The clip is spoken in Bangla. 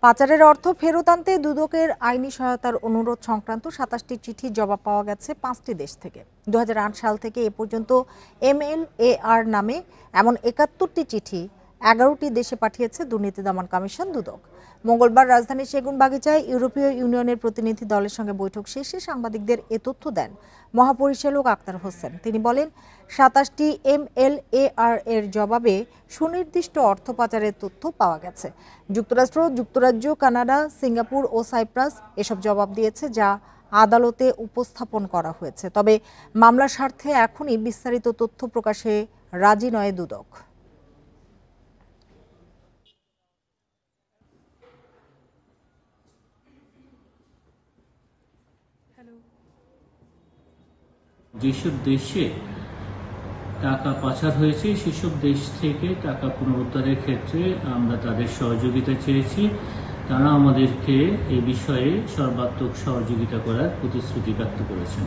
পাচারের অর্থ ফেরত আনতে দুদকের আইনি সহায়তার অনুরোধ সংক্রান্ত ২৭টি চিঠির জবাব পাওয়া গেছে ৫টি দেশ থেকে। ২০০৮ সাল থেকে এ পর্যন্ত MLAR নামে এমন ৭১টি চিঠি ১১টি দেশে পাঠিয়েছে দুর্নীতি দমন কমিশন দুদক। মঙ্গলবার রাজধানীর সেগুনবাগিচায় ইউরোপীয় ইউনিয়নের প্রতিনিধি দলের সঙ্গে বৈঠক শেষে সাংবাদিকদের এ তথ্য দেন মহাপরিচালক আক্তার হোসেন। তিনি বলেন, ২৭টি MLAR এর জবাবে সুনির্দিষ্ট অর্থ পাচারের তথ্য পাওয়া গেছে। যুক্তরাষ্ট্র, যুক্তরাজ্য, কানাডা, সিঙ্গাপুর ও সাইপ্রাস এসব জবাব দিয়েছে, যা আদালতে উপস্থাপন করা হয়েছে। তবে মামলার স্বার্থে এখনই বিস্তারিত তথ্য প্রকাশে রাজি নয় দুদক। যেসব দেশে টাকা পাচার হয়েছে সেসব দেশ থেকে টাকা পুনরুদ্ধারের ক্ষেত্রে আমরা তাদের সহযোগিতা চেয়েছি। তারা আমাদেরকে এ বিষয়ে সর্বাত্মক সহযোগিতা করার প্রতিশ্রুতি ব্যক্ত করেছেন।